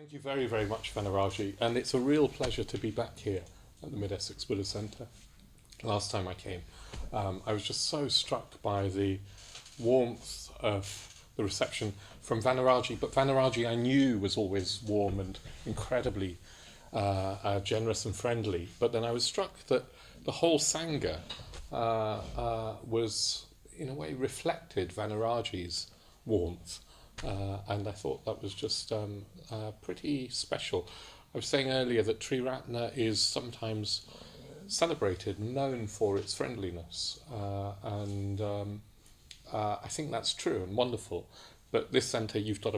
Thank you very, very much, Vanaraji, and it's a real pleasure to be back here at the Mid-Essex Buddhist Centre. Last time I came, I was just so struck by the warmth of the reception from Vanaraji, but Vanaraji I knew was always warm and incredibly generous and friendly, but then I was struck that the whole Sangha was, in a way, reflected Vanaraji's warmth. And I thought that was just pretty special. I was saying earlier that Triratna is sometimes celebrated, known for its friendliness, and I think that's true and wonderful. But this centre, you've got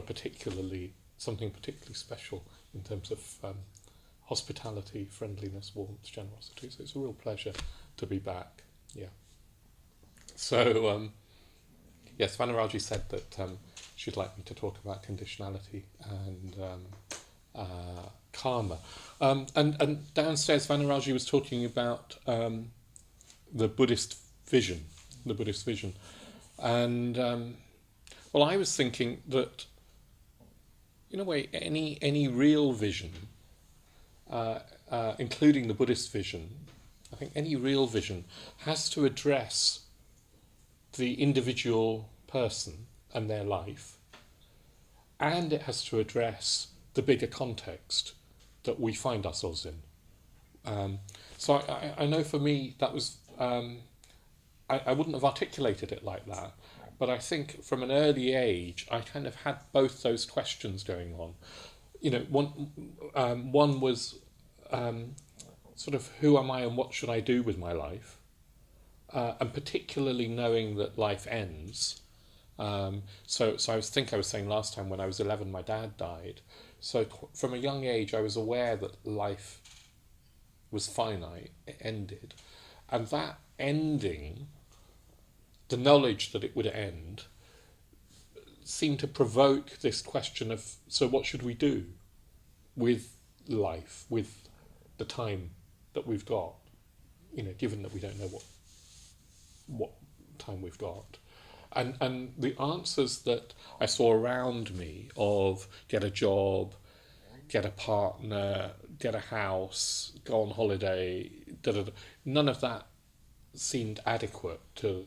something particularly special in terms of hospitality, friendliness, warmth, generosity. So it's a real pleasure to be back. Yeah. So yes, Vanaraji said that she'd like me to talk about conditionality and karma. And downstairs, Vanaraji was talking about the Buddhist vision, And well, I was thinking that, in a way, any real vision, including the Buddhist vision, I think any real vision has to address the individual person and their life, and it has to address the bigger context that we find ourselves in. So I know for me that was, I wouldn't have articulated it like that, but I think from an early age I kind of had both those questions going on. You know, one was sort of who am I and what should I do with my life, and particularly knowing that life ends. So I was saying last time, when I was 11, my dad died. So from a young age, I was aware that life was finite, it ended. And that ending, the knowledge that it would end, seemed to provoke this question of, so what should we do with life, with the time that we've got, given that we don't know what time we've got. And the answers that I saw around me of get a job, get a partner, get a house, go on holiday, none of that seemed adequate to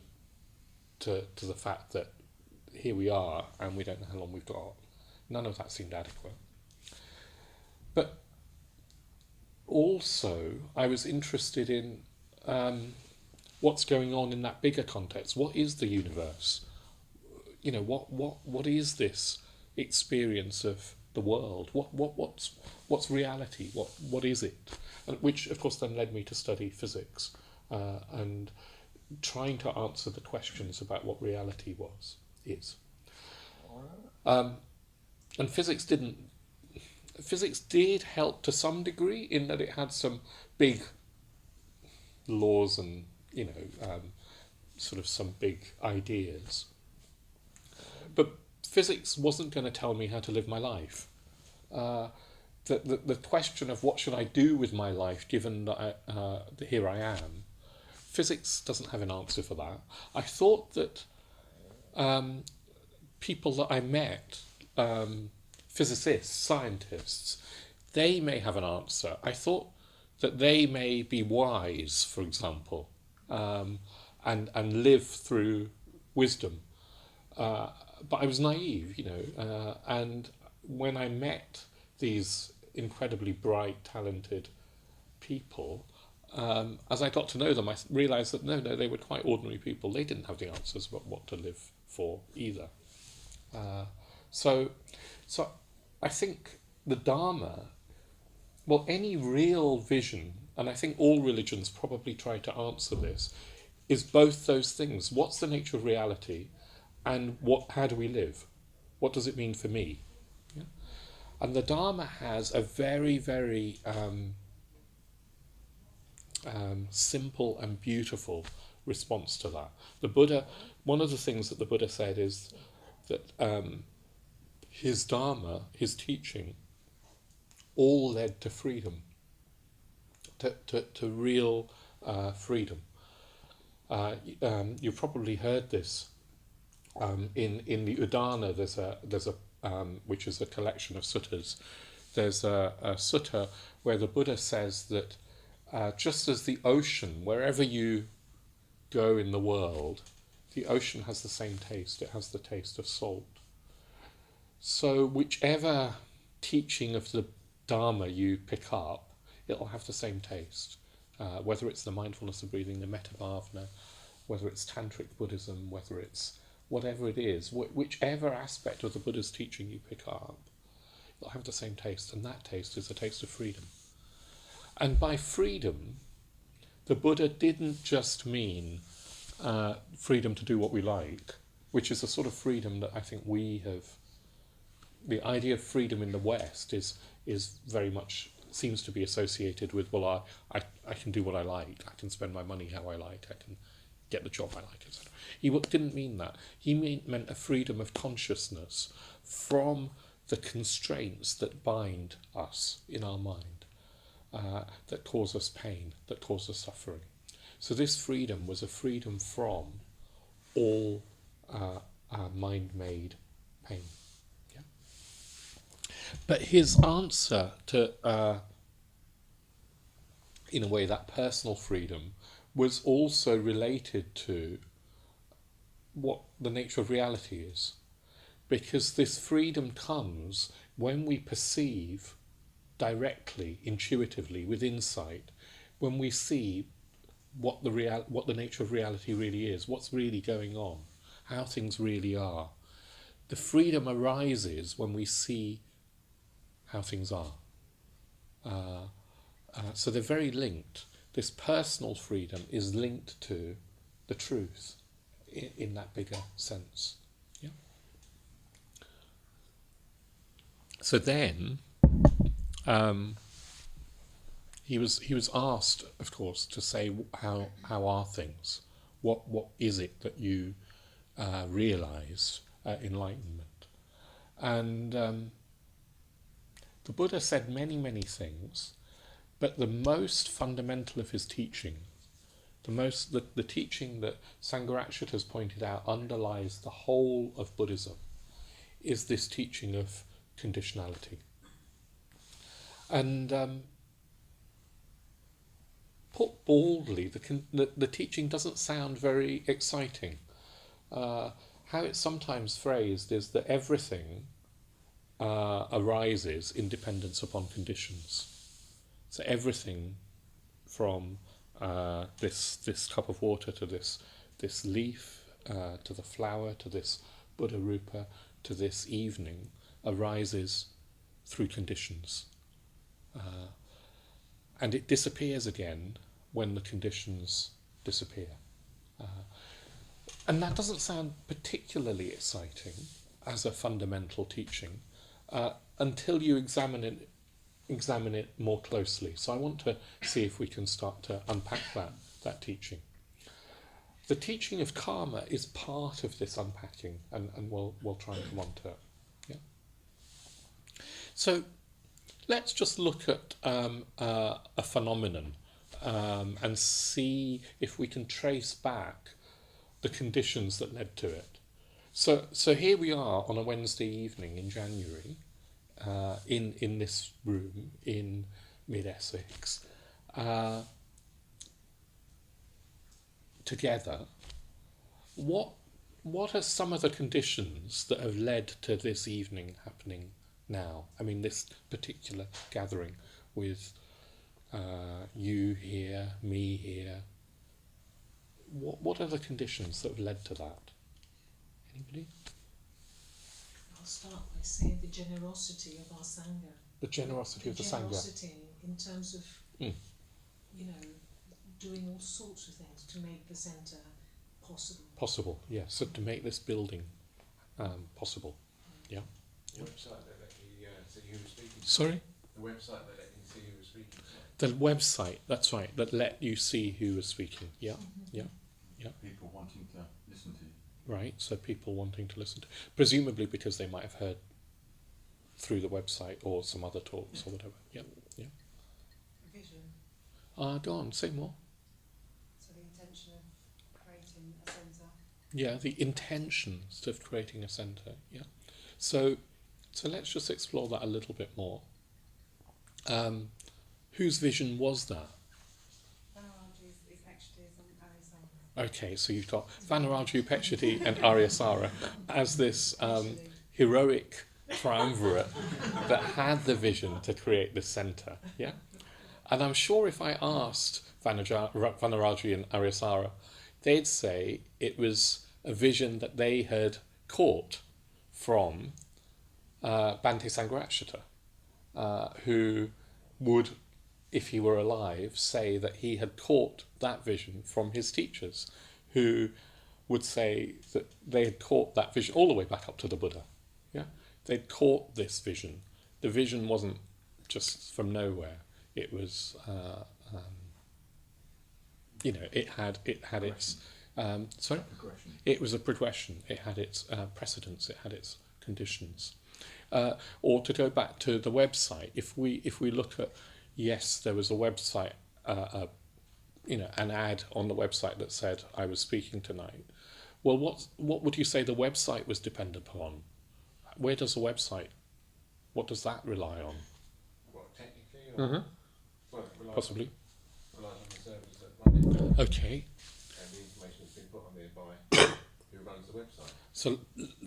the fact that here we are and we don't know how long we've got. None of that seemed adequate. But also, I was interested in what's going on in that bigger context. What is the universe? What is this experience of the world? What's reality? What is it? And which, of course, then led me to study physics and trying to answer the questions about what reality is. And physics did help to some degree in that it had some big laws and sort of some big ideas. But physics wasn't going to tell me how to live my life. The question of what should I do with my life, given that here I am, physics doesn't have an answer for that. I thought that people that I met, physicists, scientists, they may have an answer. I thought that they may be wise, for example, and live through wisdom. But I was naive, and when I met these incredibly bright, talented people, as I got to know them, I realised that no, they were quite ordinary people. They didn't have the answers about what to live for either. So I think the Dharma, well, any real vision, and I think all religions probably try to answer this, is both those things. What's the nature of reality, and how do we live? What does it mean for me? Yeah? And the Dharma has a very, very simple and beautiful response to that. The Buddha, one of the things that the Buddha said is that his Dharma, his teaching, all led to freedom, to real freedom. You've probably heard this. In the Udana, there's a which is a collection of suttas. there's a sutta where the Buddha says that just as the ocean, wherever you go in the world, the ocean has the same taste. It has the taste of salt. So whichever teaching of the Dharma you pick up, it'll have the same taste. Whether it's the mindfulness of breathing, the Metta-bhavana, whether it's Tantric Buddhism, whether it's whatever it is, whichever aspect of the Buddha's teaching you pick up, it'll have the same taste, and that taste is a taste of freedom. And by freedom, the Buddha didn't just mean freedom to do what we like, which is a sort of freedom that I think we have. The idea of freedom in the West is very much, seems to be associated with, well, I can do what I like, I can spend my money how I like, I can get the job I like, etc. He didn't mean that. He meant a freedom of consciousness from the constraints that bind us in our mind, that cause us pain, that cause us suffering. So this freedom was a freedom from all mind-made pain. Yeah? But his answer to, in a way, that personal freedom was also related to what the nature of reality is. Because this freedom comes when we perceive directly, intuitively, with insight, when we see what the nature of reality really is, what's really going on, how things really are. The freedom arises when we see how things are. So they're very linked. This personal freedom is linked to the truth in that bigger sense. Yeah. So then he was asked, of course, to say how are things? What is it that you realise enlightenment? And the Buddha said many things, but the most fundamental of his teaching, the teaching that Sangharakshita has pointed out underlies the whole of Buddhism, is this teaching of conditionality. And put baldly, the teaching doesn't sound very exciting. How it's sometimes phrased is that everything arises in dependence upon conditions. So everything from this cup of water to this leaf, to the flower, to this Buddha Rupa, to this evening, arises through conditions. And it disappears again when the conditions disappear. And that doesn't sound particularly exciting as a fundamental teaching until you examine it more closely. So I want to see if we can start to unpack that teaching. The teaching of karma is part of this unpacking, and we'll try and come on to it. Yeah. So let's just look at a phenomenon and see if we can trace back the conditions that led to it. So here we are on a Wednesday evening in January, in this room in Mid-Essex, together. What are some of the conditions that have led to this evening happening now? I mean, this particular gathering with you here, me here. What are the conditions that have led to that? Anybody? I'll start by saying the generosity of our Sangha. The generosity of the Sangha. Generosity in terms of, doing all sorts of things to make the centre possible. Possible, yeah. So to make this building possible, yeah. The website that let you see who was speaking. Sorry? The website that let you see who was speaking. The website, that's right, that let you see who was speaking. Yeah, yeah. People wanting to listen to you. Right, so people wanting to listen to, presumably because they might have heard through the website or some other talks or whatever. Yeah. Vision. Go on, say more. So the intention of creating a centre. Yeah, the intentions of creating a centre. Yeah. So let's just explore that a little bit more. Whose vision was that? Is actually on Arizona. Okay, so you've got Vanaraju, Pechati and Aryasara as this Actually, heroic triumvirate that had the vision to create the centre. Yeah? And I'm sure if I asked Vanaraju and Aryasara, they'd say it was a vision that they had caught from Bhante Sangharakshita, who would, if he were alive, say that he had caught that vision from his teachers, who would say that they had caught that vision all the way back up to the Buddha. Yeah, they'd caught this vision. The vision wasn't just from nowhere. It was, it had its. Sorry, Progression. it was a progression. It had its precedents. It had its conditions. Or to go back to the website, if we look at, yes, there was a website, an ad on the website that said I was speaking tonight. Well, what would you say the website was dependent upon? Where does the website? What does that rely on? What, technically? Or, well, it relies Possibly. relies on the servers that run it. Okay. And the information has been put on there by who runs the website. So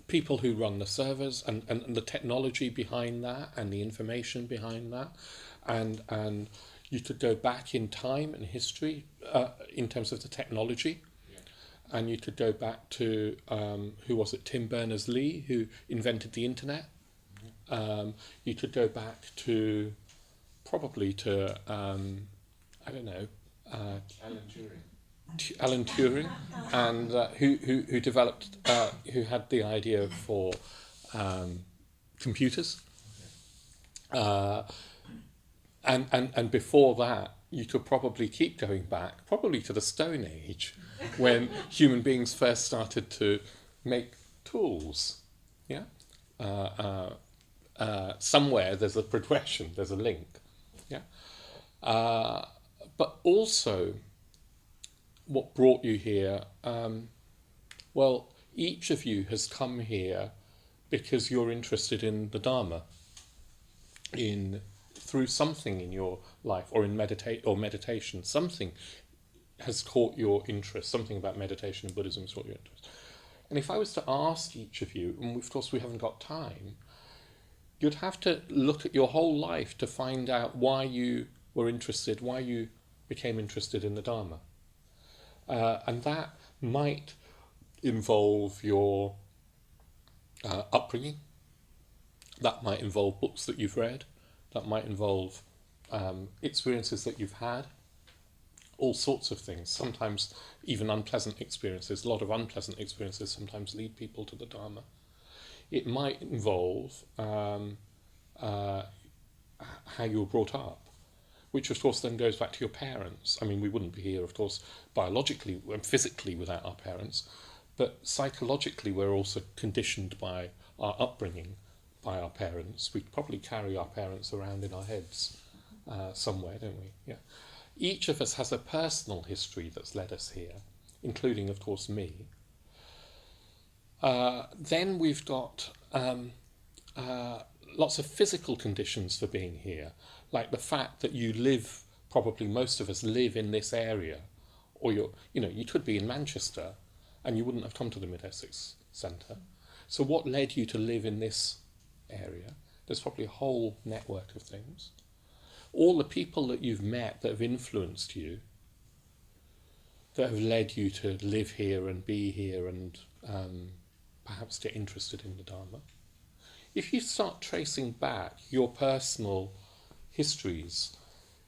people who run the servers and the technology behind that and the information behind that, and you could go back in time and history in terms of the technology, and you could go back to who was it, Tim Berners-Lee, who invented the internet. You could go back to probably to I don't know. Alan Turing, and who developed, who had the idea for computers, and before that, you could probably keep going back, probably to the Stone Age, when human beings first started to make tools. Yeah, somewhere there's a progression, there's a link. Yeah, but also, what brought you here? Well, each of you has come here because you're interested in the Dharma, through something in your life, or in meditation. Something has caught your interest. Something about meditation and Buddhism has caught your interest. And if I was to ask each of you, and of course we haven't got time, you'd have to look at your whole life to find out why you were interested, why you became interested in the Dharma. And that might involve your upbringing. That might involve books that you've read. That might involve experiences that you've had. All sorts of things. Sometimes even unpleasant experiences. A lot of unpleasant experiences sometimes lead people to the Dharma. It might involve how you were brought up, which of course then goes back to your parents. I mean, we wouldn't be here, of course, biologically and physically without our parents, but psychologically we're also conditioned by our upbringing, by our parents. We probably carry our parents around in our heads somewhere, don't we? Yeah. Each of us has a personal history that's led us here, including, of course, me. Then we've got lots of physical conditions for being here, like the fact that you live, probably most of us live in this area, or you could be in Manchester and you wouldn't have come to the Mid-Essex Centre. So what led you to live in this area? There's probably a whole network of things. All the people that you've met that have influenced you, that have led you to live here and be here and perhaps get interested in the Dharma. If you start tracing back your personal histories,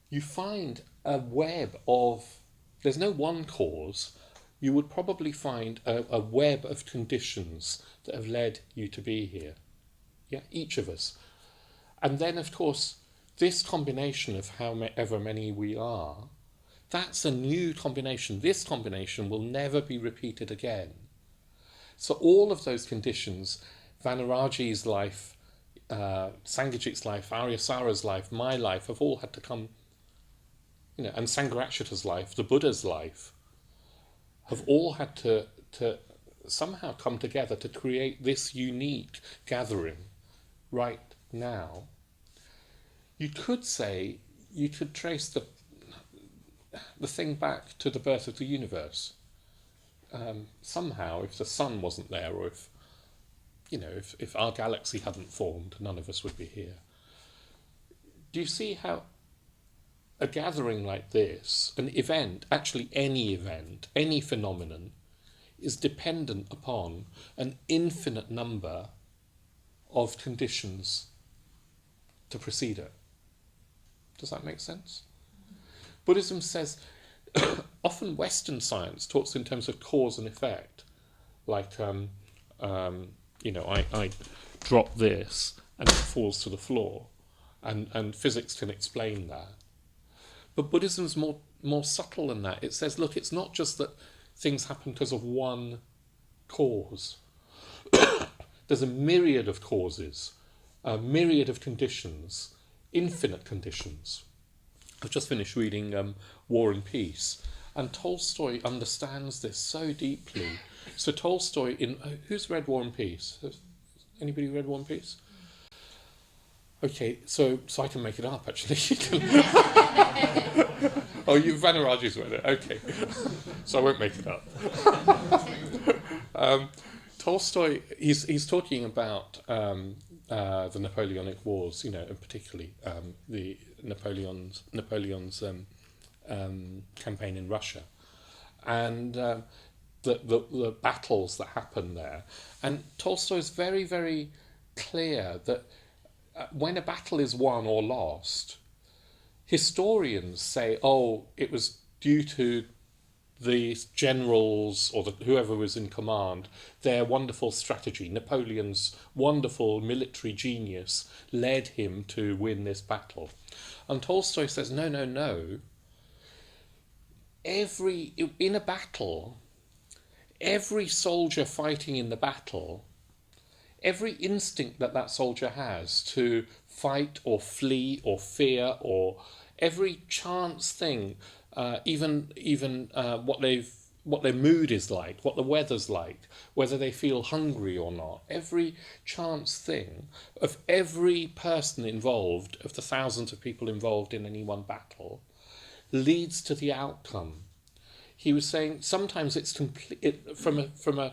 you find a web of, there's no one cause, you would probably find a web of conditions that have led you to be here. Yeah, each of us. And then, of course, this combination of however many we are, that's a new combination. This combination will never be repeated again. So all of those conditions, Vanaraji's life, Sangajit's life, Aryasara's life, my life, have all had to come, and Sangharakshita's life, the Buddha's life, have all had to somehow come together to create this unique gathering right now. you could say, you could trace the thing back to the birth of the universe. Somehow, if the sun wasn't there, or if our galaxy hadn't formed, none of us would be here. Do you see how a gathering like this, an event, actually any event, any phenomenon, is dependent upon an infinite number of conditions to precede it? Does that make sense? Buddhism says, often Western science talks in terms of cause and effect, like, I drop this and it falls to the floor, and physics can explain that. But Buddhism's more subtle than that. It says, look, it's not just that things happen because of one cause. There's a myriad of causes, a myriad of conditions, infinite conditions. I've just finished reading War and Peace, and Tolstoy understands this so deeply. So Tolstoy, who's read War and Peace? Has anybody read War and Peace? Okay, so I can make it up, actually. Oh, Vanaraji's read it. Okay, so I won't make it up. Tolstoy, he's talking about the Napoleonic Wars, and particularly the Napoleon's campaign in Russia, and the battles that happen there. And Tolstoy is very, very clear that when a battle is won or lost, historians say, oh, it was due to the generals or whoever was in command, their wonderful strategy. Napoleon's wonderful military genius led him to win this battle. And Tolstoy says, no. In a battle, every soldier fighting in the battle, every instinct that soldier has to fight or flee or fear, or every chance thing, even what their mood is like, what the weather's like, whether they feel hungry or not, every chance thing of every person involved, of the thousands of people involved in any one battle, leads to the outcome. He was saying sometimes it's complete from a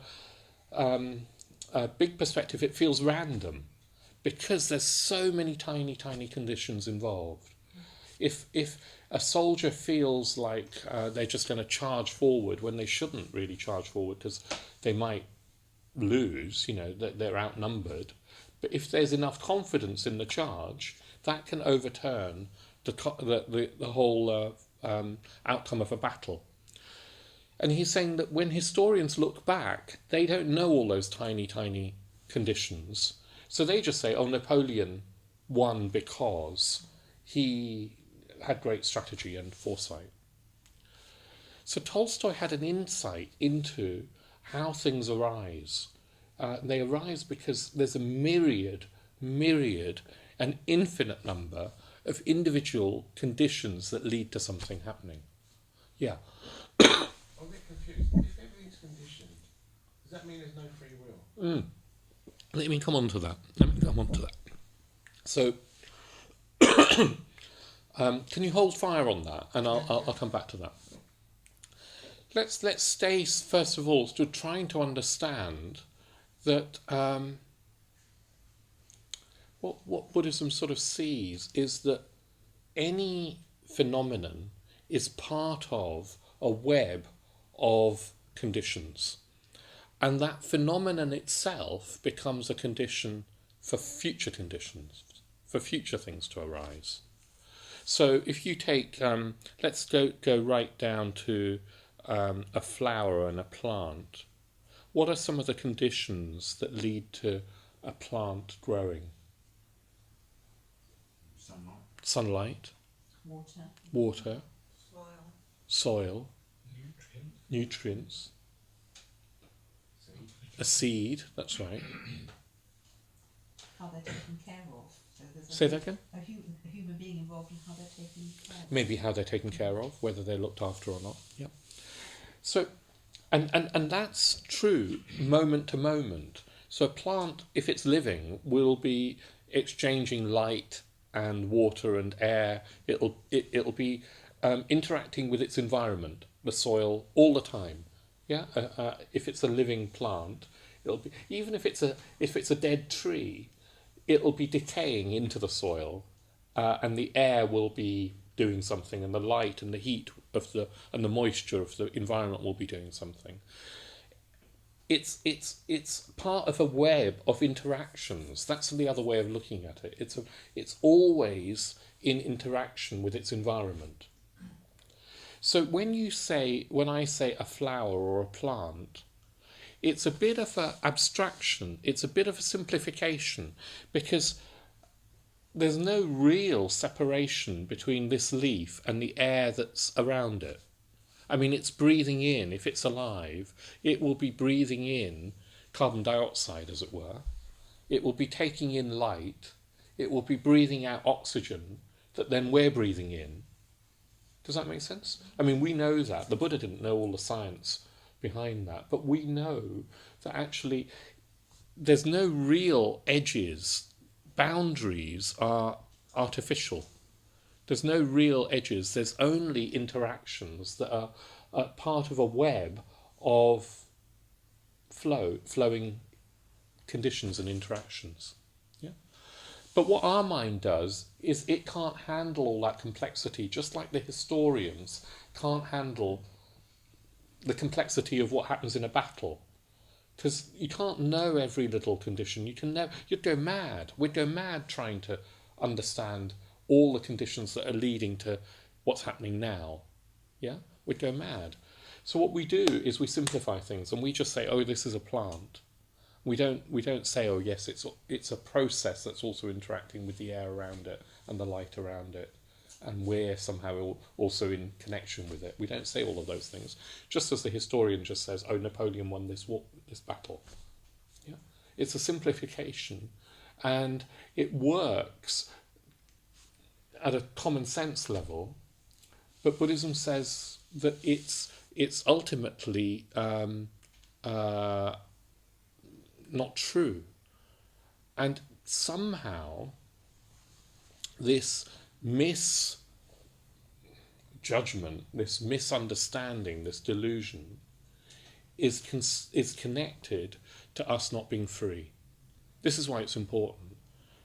big perspective. It feels random because there's so many tiny conditions involved. If a soldier feels like they're just going to charge forward when they shouldn't really charge forward because they might lose, that they're outnumbered. But if there's enough confidence in the charge, that can overturn the whole outcome of a battle. And he's saying that when historians look back, they don't know all those tiny conditions. So they just say, oh, Napoleon won because he had great strategy and foresight. So Tolstoy had an insight into how things arise. They arise because there's a myriad, an infinite number of individual conditions that lead to something happening. Yeah. I'm a bit confused. If everything's conditioned, does that mean there's no free will? Let me come on to that. So, can you hold fire on that? And I'll come back to that. Let's stay, first of all, to trying to understand that what Buddhism sort of sees is that any phenomenon is part of a web of conditions. And that phenomenon itself becomes a condition for future conditions, for future things to arise. So if you take, let's go right down to a flower and a plant. What are some of the conditions that lead to a plant growing? Sunlight. Water. Soil. Nutrients. A seed, that's right. How they're taken care of. So there's Say that again? A human being involved in how they're taken care of. Maybe how they're taken care of, whether they're looked after or not. Yeah. So, and that's true moment to moment. So a plant, if it's living, will be exchanging light and water and air. It'll be interacting with its environment, the soil, all the time. Yeah, if it's a living plant, it'll be, even if it's a dead tree, it'll be decaying into the soil, and the air will be doing something, and the light and the heat and the moisture of the environment will be doing something. It's part of a web of interactions. That's the other way of looking at it. It's always in interaction with its environment. So when I say a flower or a plant, it's a bit of an abstraction. It's a bit of a simplification, because there's no real separation between this leaf and the air that's around it. I mean, it's breathing in. If it's alive, it will be breathing in carbon dioxide, as it were. It will be taking in light. It will be breathing out oxygen that then we're breathing in. Does that make sense? I mean, we know that. The Buddha didn't know all the science behind that, but we know that actually there's no real edges. Boundaries are artificial. There's no real edges. There's only interactions that are part of a web of flowing conditions and interactions. Yeah. But what our mind does is it can't handle all that complexity, just like the historians can't handle the complexity of what happens in a battle. Because you can't know every little condition. You'd go mad. We'd go mad trying to understand all the conditions that are leading to what's happening now. Yeah? We'd go mad. So what we do is we simplify things, and we just say, oh, this is a plant. We don't say, oh yes, it's a process that's also interacting with the air around it and the light around it, and we're somehow also in connection with it. We don't say all of those things. Just as the historian just says, oh, Napoleon won this battle. Yeah? It's a simplification, and it works at a common sense level, but Buddhism says that it's ultimately not true. And somehow this misjudgment, this misunderstanding, this delusion is connected to us not being free. This is why it's important.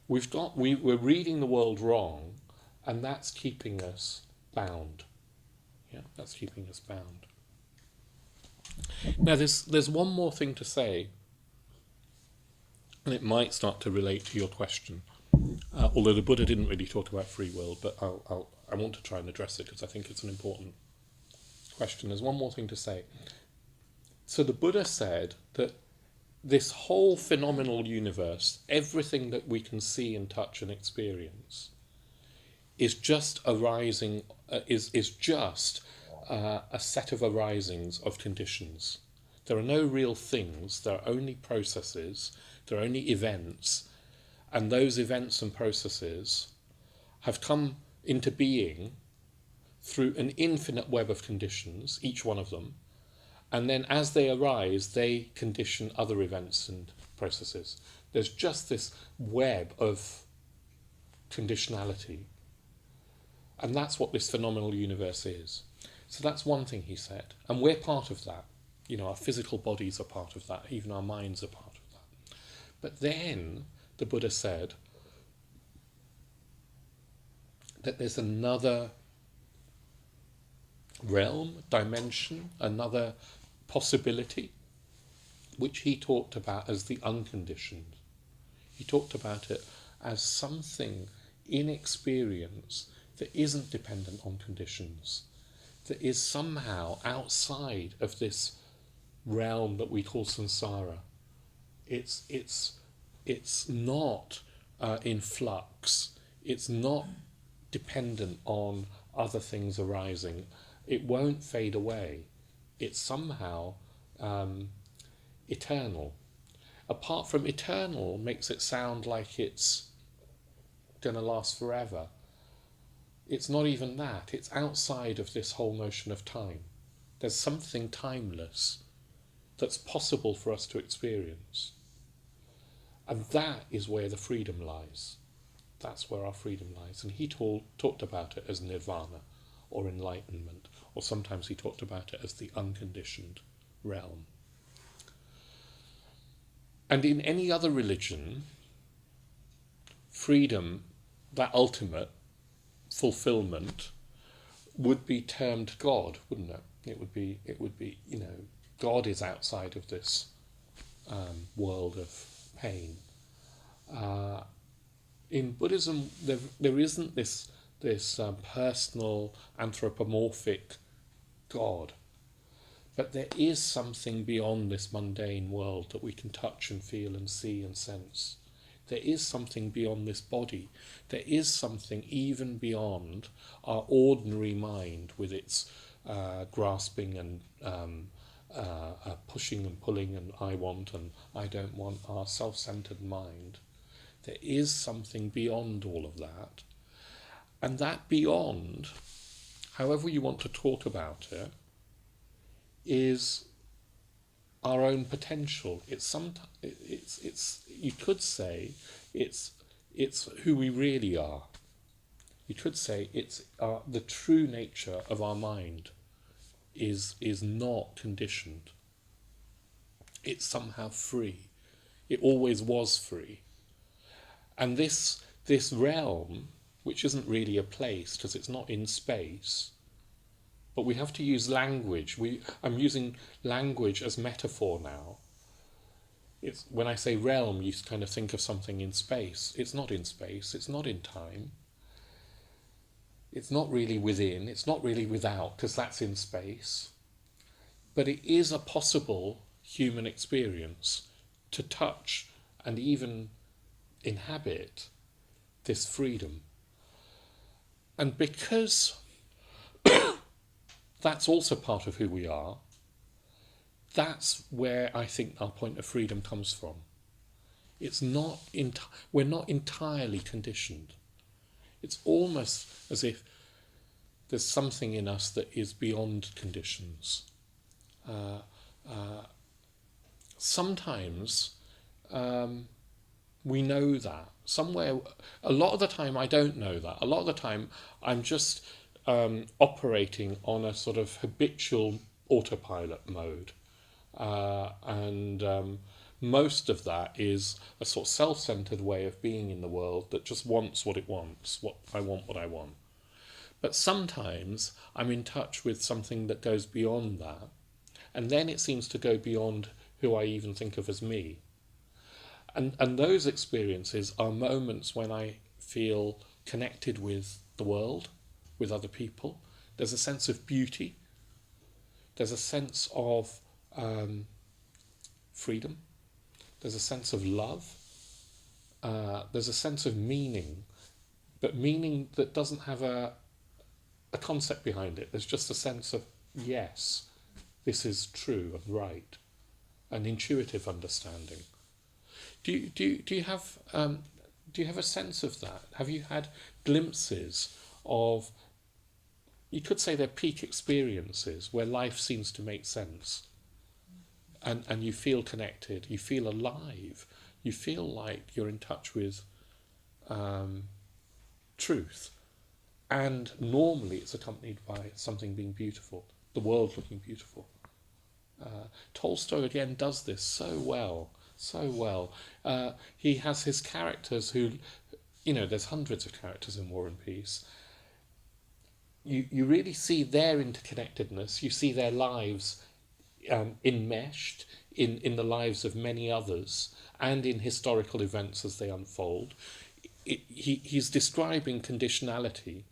We're reading the world wrong, and that's keeping us bound. Yeah, that's keeping us bound. Now there's one more thing to say, and it might start to relate to your question, although the Buddha didn't really talk about free will, but I want to try and address it because I think it's an important question. There's one more thing to say. So the Buddha said that this whole phenomenal universe, everything that we can see and touch and experience, is just arising, is just a set of arisings of conditions. There are no real things, there are only processes, there are only events, and those events and processes have come into being through an infinite web of conditions, each one of them, and then as they arise, they condition other events and processes. There's just this web of conditionality, and that's what this phenomenal universe is. So that's one thing he said, and we're part of that. You know, our physical bodies are part of that, even our minds are part of that. But then the Buddha said that there's another realm, dimension, another possibility, which he talked about as the unconditioned. He talked about it as something in experience that isn't dependent on conditions, that is somehow outside of this realm that we call samsara. It's not in flux. It's not dependent on other things arising. It won't fade away. It's somehow eternal. Apart from eternal makes it sound like it's going to last forever. It's not even that. It's outside of this whole notion of time. There's something timeless that's possible for us to experience. And that is where the freedom lies. That's where our freedom lies. And he talked about it as nirvana or enlightenment, or sometimes he talked about it as the unconditioned realm. And in any other religion, freedom, that ultimate fulfillment, would be termed God, wouldn't it? It would be, God is outside of this world of pain. In Buddhism, there isn't this personal anthropomorphic God, but there is something beyond this mundane world that we can touch and feel and see and sense. There is something beyond this body. There is something even beyond our ordinary mind with its grasping and pushing and pulling and I want and I don't want, our self-centered mind. There is something beyond all of that. And that beyond, however you want to talk about it, is our own potential. It's you could say it's who we really are. You could say it's the true nature of our mind is not conditioned. It's somehow free. It always was free. And this realm, which isn't really a place because it's not in space, but we have to use language. I'm using language as metaphor now. When I say realm, you kind of think of something in space. It's not in space. It's not in time. It's not really within. It's not really without, because that's in space. But it is a possible human experience to touch and even inhabit this freedom. And because that's also part of who we are, that's where I think our point of freedom comes from. It's not we're not entirely conditioned. It's almost as if there's something in us that is beyond conditions. Sometimes we know that. Somewhere, a lot of the time I don't know that. A lot of the time I'm just operating on a sort of habitual autopilot mode. And most of that is a sort of self-centered way of being in the world that just wants what it wants, what I want. But sometimes I'm in touch with something that goes beyond that, and then it seems to go beyond who I even think of as me. And those experiences are moments when I feel connected with the world, with other people. There's a sense of beauty. There's a sense of freedom. There's a sense of love. There's a sense of meaning, but meaning that doesn't have a concept behind it. There's just a sense of, yes, this is true and right, an intuitive understanding. Do you have a sense of that? Have you had glimpses of, you could say they're peak experiences where life seems to make sense, and you feel connected, you feel alive, you feel like you're in touch with truth, and normally it's accompanied by something being beautiful, the world looking beautiful. Tolstoy again does this so well. He has his characters who, there's hundreds of characters in War and Peace. You really see their interconnectedness. You see their lives enmeshed in the lives of many others and in historical events as they unfold. He's describing conditionality.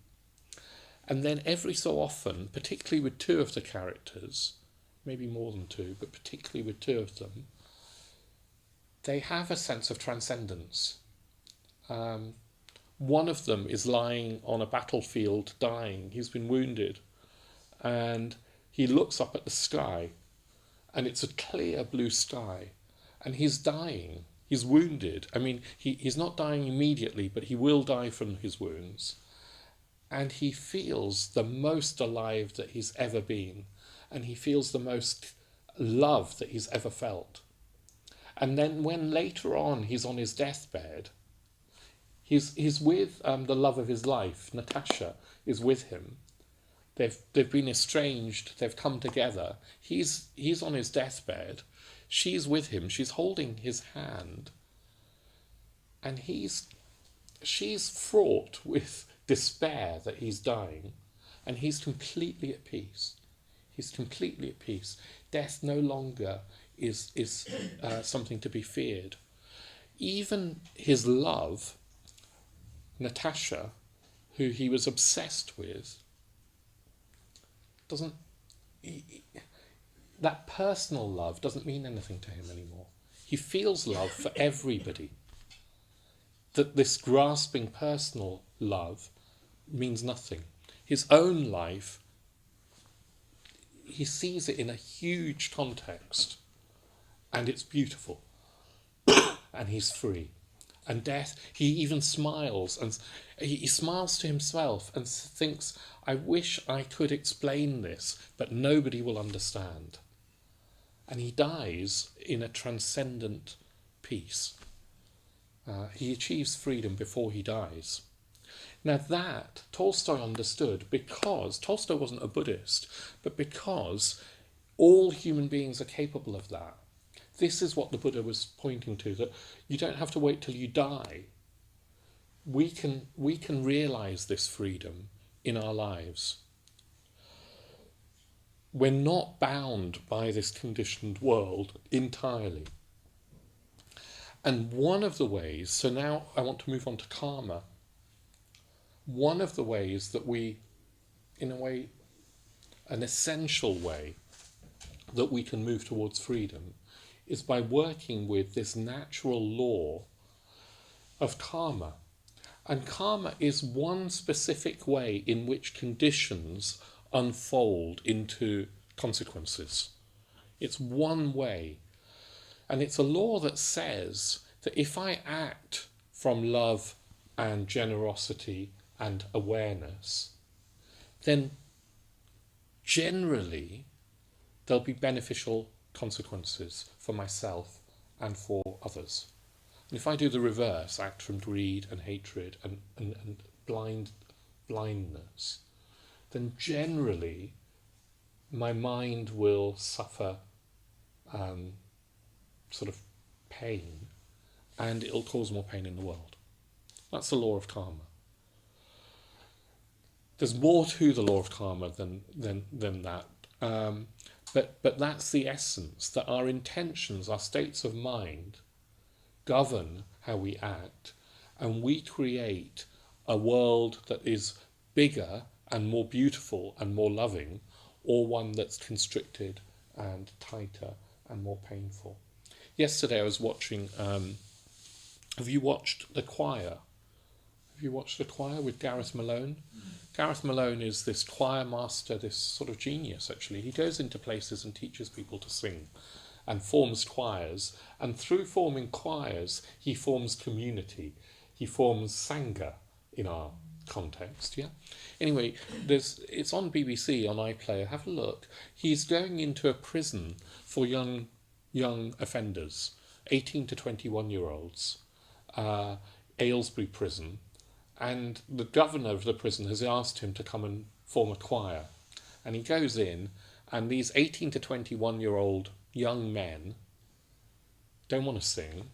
And then every so often, particularly with two of the characters, maybe more than two, but particularly with two of them, they have a sense of transcendence. One of them is lying on a battlefield dying. He's been wounded. And he looks up at the sky, and it's a clear blue sky. And he's dying. He's wounded. I mean, he's not dying immediately, but he will die from his wounds. And he feels the most alive that he's ever been. And he feels the most love that he's ever felt. And then when later on he's on his deathbed, He's with the love of his life. Natasha is with him. They've been estranged. They've come together. He's on his deathbed. She's with him. She's holding his hand, and she's fraught with despair that he's dying, and he's completely at peace. He's completely at peace. Death no longer is something to be feared. Even his love, Natasha, who he was obsessed with, that personal love doesn't mean anything to him anymore. He feels love for everybody. That this grasping personal love means nothing. His own life, he sees it in a huge context, and it's beautiful, and he's free. And death, he even smiles, and he smiles to himself and thinks, I wish I could explain this, but nobody will understand. And he dies in a transcendent peace. He achieves freedom before he dies. Now that Tolstoy understood, because Tolstoy wasn't a Buddhist, but because all human beings are capable of that. This is what the Buddha was pointing to, that you don't have to wait till you die. We can realise this freedom in our lives. We're not bound by this conditioned world entirely. And one of the ways, so now I want to move on to karma. One of the ways that we, in a way, an essential way that we can move towards freedom is by working with this natural law of karma. And karma is one specific way in which conditions unfold into consequences. It's one way. And it's a law that says that if I act from love and generosity and awareness, then generally there'll be beneficial consequences for myself and for others. And if I do the reverse, act from greed and hatred and blindness, then generally my mind will suffer sort of pain, and it'll cause more pain in the world. That's the law of karma. There's more to the law of karma than that. But that's the essence, that our intentions, our states of mind, govern how we act, and we create a world that is bigger and more beautiful and more loving, or one that's constricted and tighter and more painful. Yesterday I was watching, have you watched The Choir? Have you watched The Choir with Gareth Malone? Gareth Malone is this choir master, this sort of genius actually. He goes into places and teaches people to sing and forms choirs. And through forming choirs, he forms community. He forms Sangha in our context, yeah? Anyway, it's on BBC, on iPlayer. Have a look. He's going into a prison for young offenders, 18 to 21-year-olds, Aylesbury Prison. And the governor of the prison has asked him to come and form a choir. And he goes in, and these 18 to 21-year-old young men don't want to sing.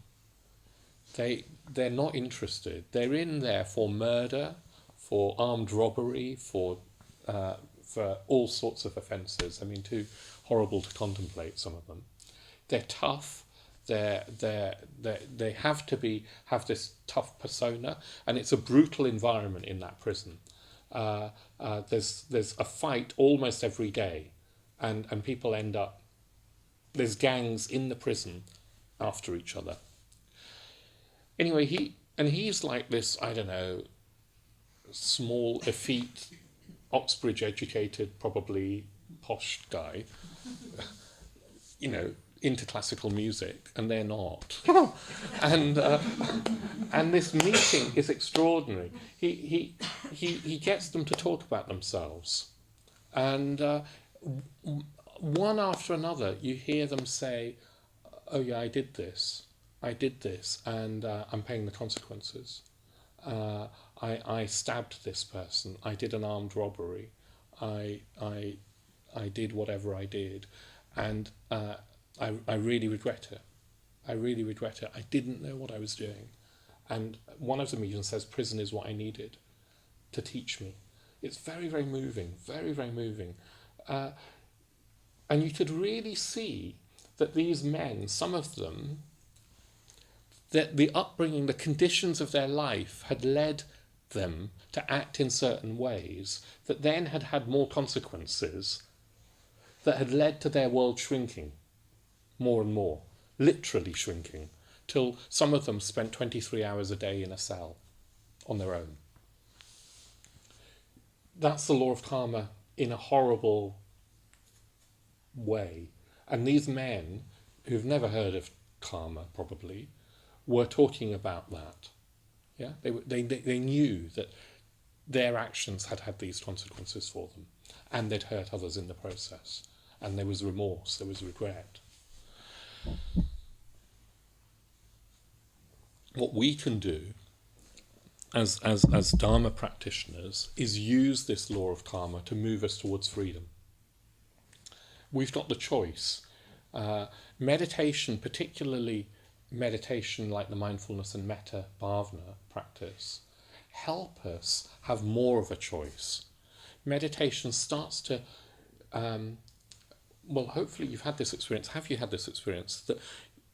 They're not interested. They're in there for murder, for armed robbery, for all sorts of offences. I mean, too horrible to contemplate, some of them. They're tough. They have to have this tough persona, and it's a brutal environment in that prison. There's a fight almost every day, and people end up. There's gangs in the prison after each other. Anyway, he's like this, I don't know, small, effete, Oxbridge educated, probably posh guy, into classical music, and they're not. and this meeting is extraordinary. He gets them to talk about themselves, and one after another, you hear them say, "Oh yeah, I did this, and I'm paying the consequences." I stabbed this person. I did an armed robbery. I did whatever I did, and I really regret it. I really regret it. I didn't know what I was doing. And one of them even says, prison is what I needed to teach me. It's very, very moving, very, very moving. And you could really see that these men, some of them, that the upbringing, the conditions of their life had led them to act in certain ways that then had had more consequences that had led to their world shrinking more and more, literally shrinking, till some of them spent 23 hours a day in a cell on their own. That's the law of karma in a horrible way. And these men, who've never heard of karma probably, were talking about that. Yeah, they knew that their actions had had these consequences for them, and they'd hurt others in the process. And there was remorse, there was regret. What we can do as Dharma practitioners is use this law of karma to move us towards freedom. We've got the choice. Meditation, particularly meditation like the mindfulness and metta bhavana practice, help us have more of a choice. Meditation starts to, well, hopefully you've had this experience. Have you had this experience that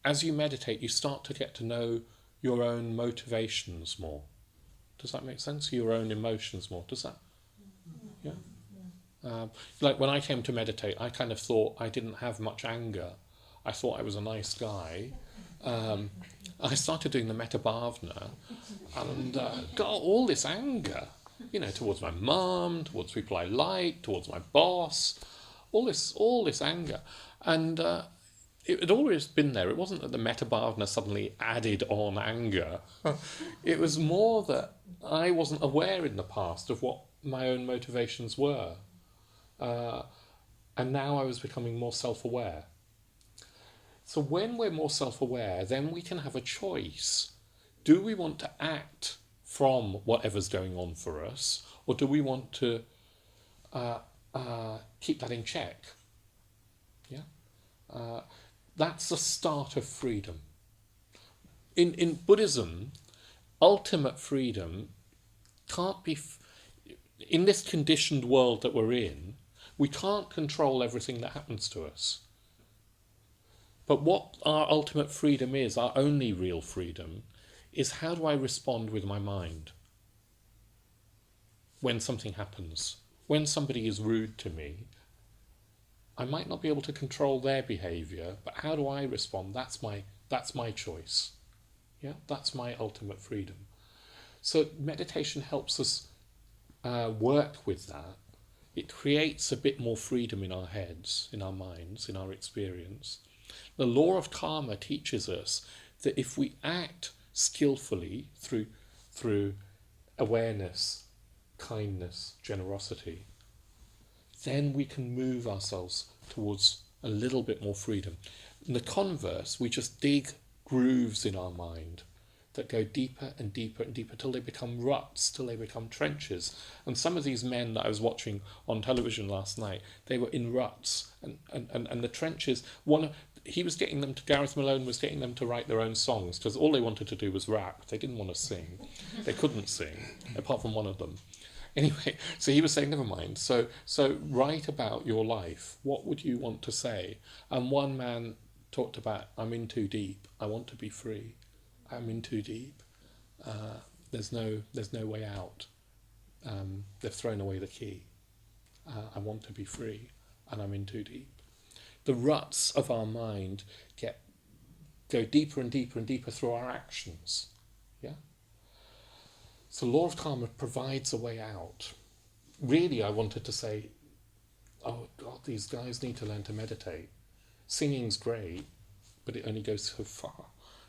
as you meditate, you start to get to know your own motivations more? Does that make sense? Your own emotions more. Does that? Yeah. Like when I came to meditate, I kind of thought I didn't have much anger. I thought I was a nice guy. I started doing the metta bhavana and got all this anger, towards my mum, towards people I liked, towards my boss, all this anger. And it had always been there. It wasn't that the metta bhavana suddenly added on anger. It was more that I wasn't aware in the past of what my own motivations were. And now I was becoming more self-aware. So when we're more self-aware, then we can have a choice. Do we want to act from whatever's going on for us, or do we want to keep that in check? Yeah, that's the start of freedom. In Buddhism, ultimate freedom can't be in this conditioned world that we're in. We can't control everything that happens to us. But what our ultimate freedom is, our only real freedom, is how do I respond with my mind when something happens? When somebody is rude to me, I might not be able to control their behaviour, but how do I respond? That's my choice. Yeah, that's my ultimate freedom. So meditation helps us work with that. It creates a bit more freedom in our heads, in our minds, in our experience. The law of karma teaches us that if we act skillfully through awareness, kindness, generosity, then we can move ourselves towards a little bit more freedom. In the converse, we just dig grooves in our mind that go deeper and deeper and deeper till they become ruts, till they become trenches. And some of these men that I was watching on television last night, they were in ruts and the trenches. Gareth Malone was getting them to write their own songs because all they wanted to do was rap. They didn't want to sing. They couldn't sing, apart from one of them. Anyway, so he was saying, never mind. So write about your life. What would you want to say? And one man talked about, I'm in too deep. I want to be free. I'm in too deep. There's no way out. They've thrown away the key. I want to be free, and I'm in too deep. The ruts of our mind go deeper and deeper and deeper through our actions. Yeah. So law of karma provides a way out. Really, I wanted to say, oh God, these guys need to learn to meditate. Singing's great, but it only goes so far.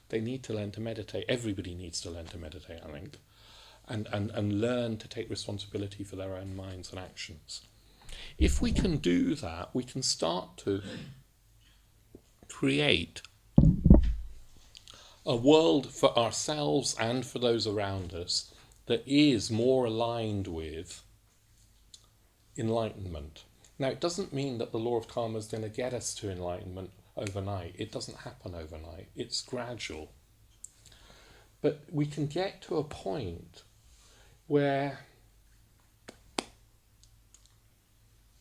They need to learn to meditate. Everybody needs to learn to meditate, I think, and learn to take responsibility for their own minds and actions. If we can do that, we can start to create a world for ourselves and for those around us that is more aligned with enlightenment. Now, it doesn't mean that the law of karma is going to get us to enlightenment overnight. It doesn't happen overnight. It's gradual. But we can get to a point where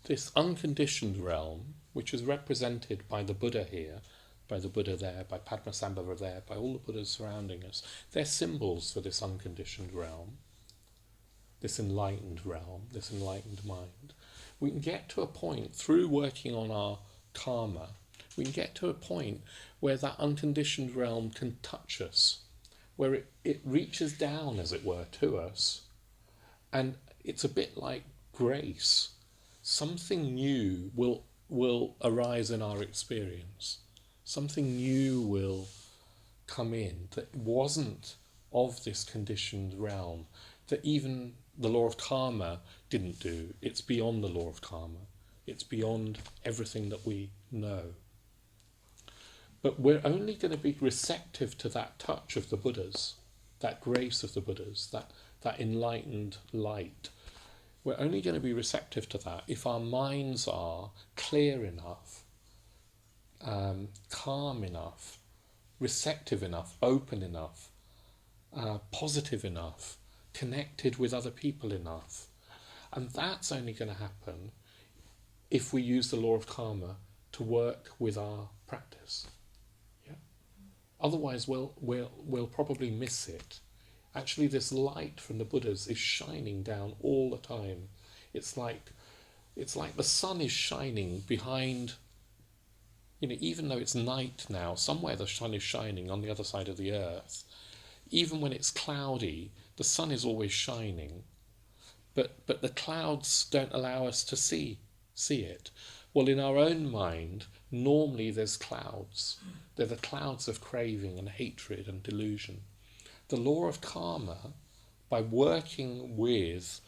this unconditioned realm, which is represented by the Buddha here, by the Buddha there, by Padmasambhava there, by all the Buddhas surrounding us, they're symbols for this unconditioned realm, this enlightened realm, this enlightened mind. We can get to a point, through working on our karma, we can get to a point where that unconditioned realm can touch us, where it reaches down, as it were, to us. And it's a bit like grace. Something new will arise in our experience. Something new will come in that wasn't of this conditioned realm, that even the law of karma didn't do. It's beyond the law of karma. It's beyond everything that we know. But we're only going to be receptive to that touch of the Buddhas, that grace of the Buddhas, that enlightened light. We're only going to be receptive to that if our minds are clear enough, calm enough, receptive enough, open enough, positive enough, connected with other people enough. And that's only going to happen if we use the law of karma to work with our practice. Yeah? Otherwise, we'll probably miss it. Actually, this light from the Buddhas is shining down all the time. It's like the sun is shining behind, even though it's night now, somewhere the sun is shining on the other side of the earth. Even when it's cloudy, the sun is always shining, but the clouds don't allow us to see it. Well, in our own mind, normally there's clouds. They're the clouds of craving and hatred and delusion. The law of karma, by working with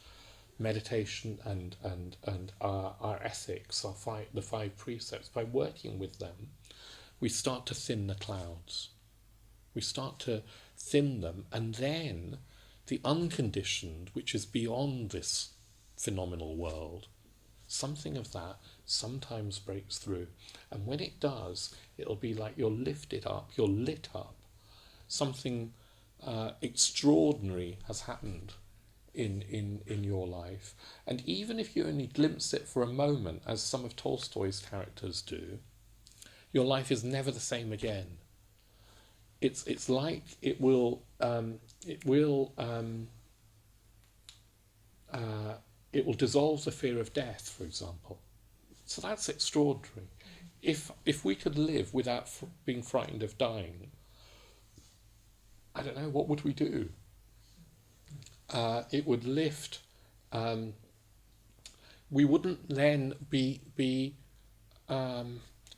meditation and our ethics, the five precepts, by working with them, we start to thin the clouds. We start to thin them, and then the unconditioned, which is beyond this phenomenal world, something of that sometimes breaks through. And when it does, it'll be like you're lifted up, you're lit up. Something extraordinary has happened in your life. And even if you only glimpse it for a moment, as some of Tolstoy's characters do, your life is never the same again. It's like it will dissolve the fear of death, for example. So that's extraordinary. If we could live without being frightened of dying, I don't know, what would we do? It would lift. We wouldn't then be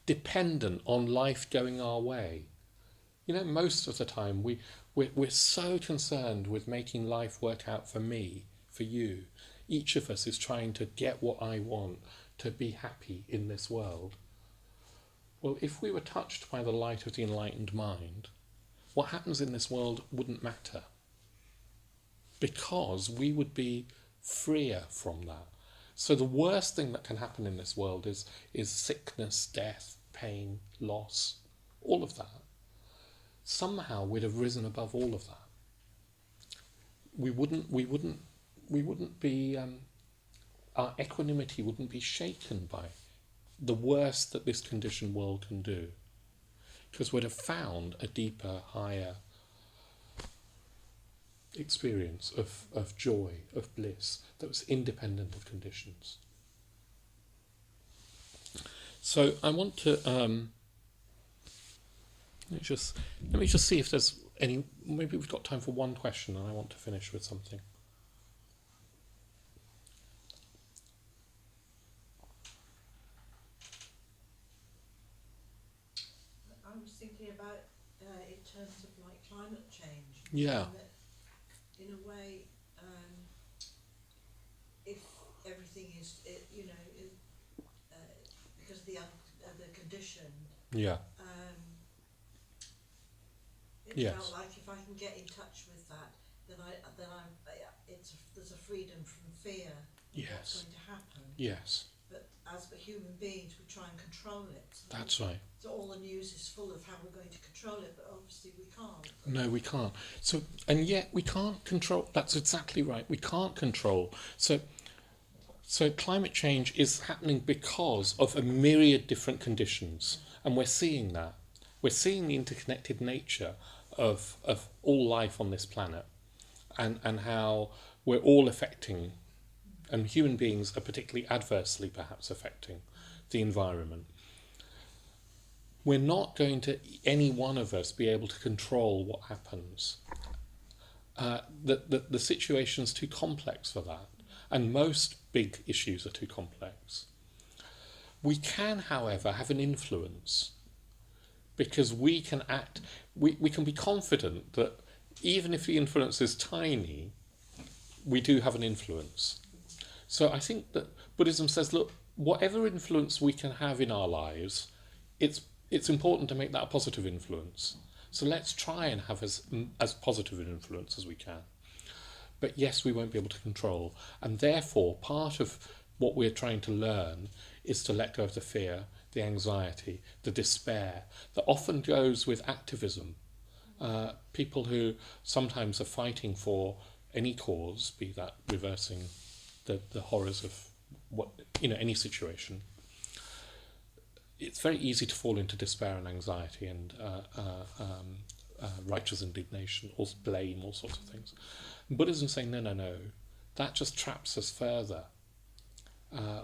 dependent on life going our way. Most of the time we're so concerned with making life work out for me, for you. Each of us is trying to get what I want, to be happy in this world. Well, if we were touched by the light of the enlightened mind, what happens in this world wouldn't matter, because we would be freer from that. So the worst thing that can happen in this world is sickness, death, pain, loss, all of that. Somehow we'd have risen above all of that. We wouldn't be, our equanimity wouldn't be shaken by the worst that this conditioned world can do, because we'd have found a deeper, higher experience of joy, of bliss, that was independent of conditions. So I want to let me just see if there's any. Maybe we've got time for one question, and I want to finish with something. I was thinking about in terms of like climate change. Yeah. That in a way, if everything is, because of the condition. Yeah. It Yes. felt like if I can get in touch with that, then I'm there's a freedom from fear of what's Yes. going to happen. Yes. But as human beings, we try and control it. So That's right. So all the news is full of how we're going to control it, but obviously we can't. No, we can't. So, and yet we can't control. That's exactly right. We can't control. So climate change is happening because of a myriad different conditions, and we're seeing that. We're seeing the interconnected nature of all life on this planet, and how we're all affecting, and human beings are particularly adversely perhaps affecting the environment. We're not going to, any one of us, be able to control what happens. The situation's too complex for that, and most big issues are too complex. We can, however, have an influence, because we can act, we can be confident that even if the influence is tiny, we do have an influence. So I think that Buddhism says, look, whatever influence we can have in our lives, it's important to make that a positive influence. So let's try and have as positive an influence as we can. But yes, we won't be able to control. And therefore, part of what we're trying to learn is to let go of the fear, the anxiety, the despair that often goes with activism. People who sometimes are fighting for any cause, be that reversing the horrors of any situation. It's very easy to fall into despair and anxiety and righteous indignation or blame, all sorts of things. And Buddhism's saying, no, that just traps us further.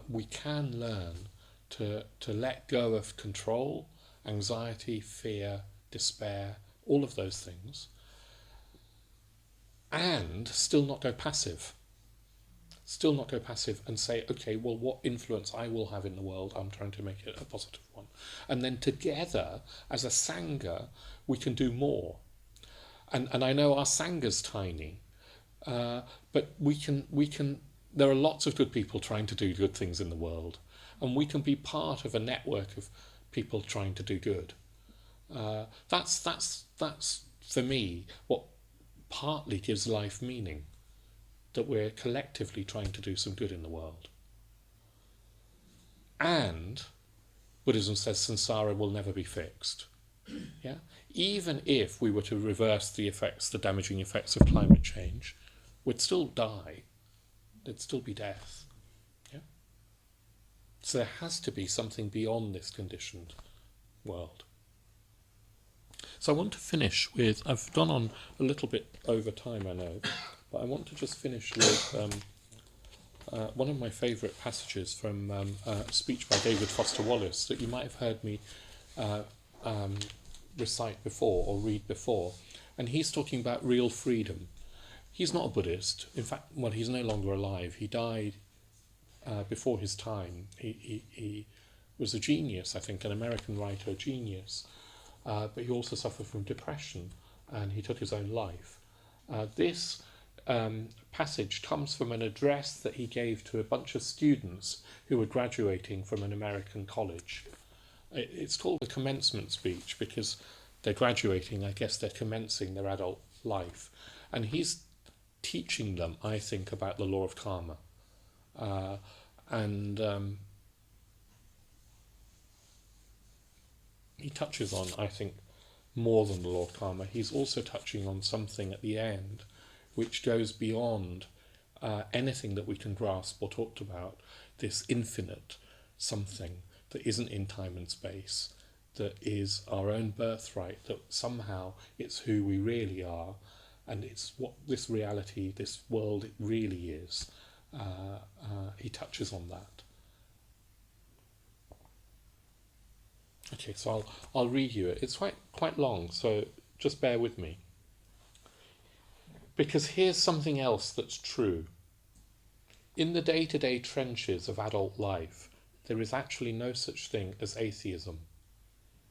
We can learn to let go of control, anxiety, fear, despair, all of those things, and still not go passive. Still not go passive and say, okay, well, what influence I will have in the world, I'm trying to make it a positive one. And then together, as a Sangha, we can do more. And I know our Sangha's tiny, but we can. There are lots of good people trying to do good things in the world, and we can be part of a network of people trying to do good. That's for me what partly gives life meaning. That we're collectively trying to do some good in the world. And Buddhism says samsara will never be fixed. Yeah? Even if we were to reverse the damaging effects of climate change, we'd still die. There'd still be death. Yeah? So there has to be something beyond this conditioned world. So I want to finish with, I've gone on a little bit over time, I know, but I want to just finish with one of my favourite passages from a speech by David Foster Wallace that you might have heard me recite before or read before. And he's talking about real freedom. He's not a Buddhist. In fact, well, he's no longer alive. He died before his time. He was a genius, I think, an American writer, a genius. But he also suffered from depression, and he took his own life. This passage comes from an address that he gave to a bunch of students who were graduating from an American college. It's called a commencement speech because they're graduating, I guess they're commencing their adult life. And he's teaching them, I think, about the law of karma. He touches on, I think, more than the law of karma. He's also touching on something at the end which goes beyond anything that we can grasp or talked about, this infinite something that isn't in time and space, that is our own birthright, that somehow it's who we really are, and it's what this reality, this world really is. He touches on that. Okay, so I'll read you it. It's quite long, so just bear with me. Because here's something else that's true. In the day-to-day trenches of adult life, there is actually no such thing as atheism.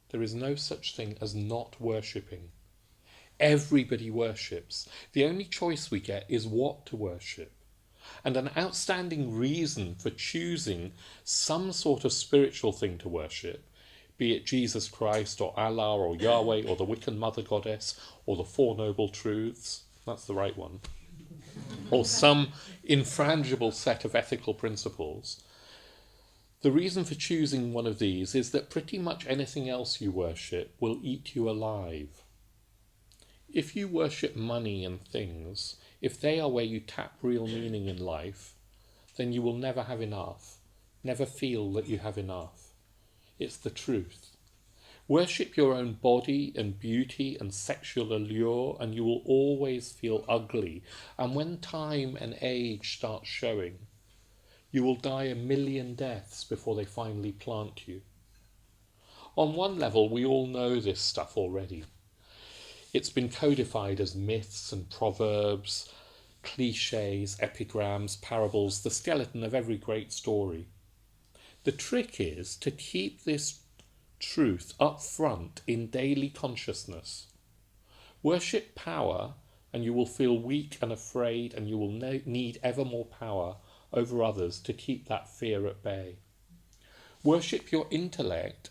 There is no such thing as not worshipping. Everybody worships. The only choice we get is what to worship. And an outstanding reason for choosing some sort of spiritual thing to worship, be it Jesus Christ or Allah or Yahweh or the Wiccan Mother Goddess or the Four Noble Truths, that's the right one, or some infrangible set of ethical principles, the reason for choosing one of these is that pretty much anything else you worship will eat you alive. If you worship money and things, if they are where you tap real meaning in life, then you will never have enough, never feel that you have enough. It's the truth. Worship your own body and beauty and sexual allure, and you will always feel ugly. And when time and age start showing, you will die 1,000,000 deaths before they finally plant you. On one level, we all know this stuff already. It's been codified as myths and proverbs, cliches, epigrams, parables, the skeleton of every great story. The trick is to keep this truth up front in daily consciousness. Worship power, and you will feel weak and afraid, and you will need ever more power over others to keep that fear at bay. Worship your intellect,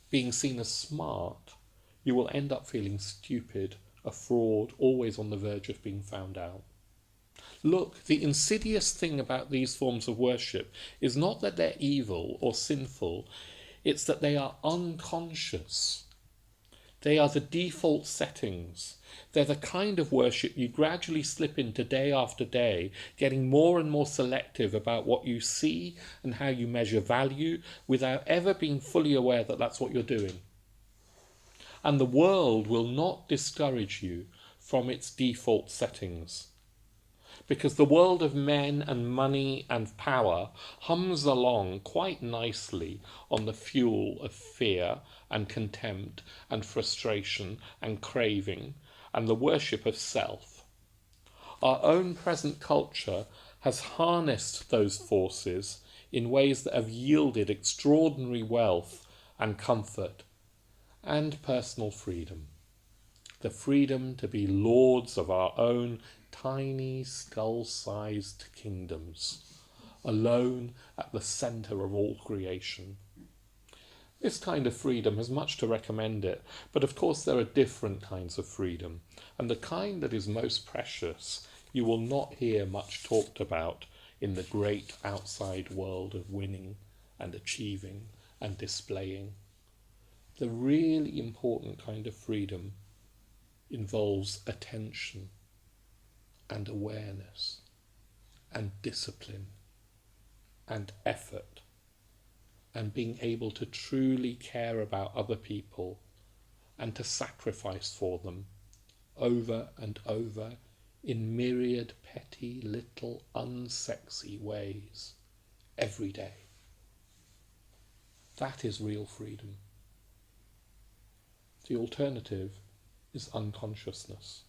being seen as smart, you will end up feeling stupid, a fraud, always on the verge of being found out. Look, the insidious thing about these forms of worship is not that they're evil or sinful, it's that they are unconscious. They are the default settings. They're the kind of worship you gradually slip into day after day, getting more and more selective about what you see and how you measure value without ever being fully aware that that's what you're doing. And the world will not discourage you from its default settings, because the world of men and money and power hums along quite nicely on the fuel of fear and contempt and frustration and craving and the worship of self. Our own present culture has harnessed those forces in ways that have yielded extraordinary wealth and comfort and personal freedom. The freedom to be lords of our own tiny skull-sized kingdoms, alone at the centre of all creation. This kind of freedom has much to recommend it, but of course there are different kinds of freedom, and the kind that is most precious you will not hear much talked about in the great outside world of winning and achieving and displaying. The really important kind of freedom involves attention and awareness and discipline and effort and being able to truly care about other people and to sacrifice for them over and over in myriad petty little unsexy ways every day. That is real freedom. The alternative is unconsciousness,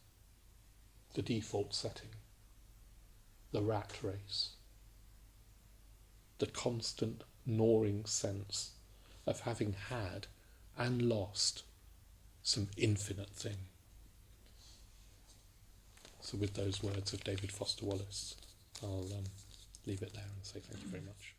the default setting, the rat race, the constant gnawing sense of having had and lost some infinite thing. So with those words of David Foster Wallace, I'll leave it there and say thank you very much.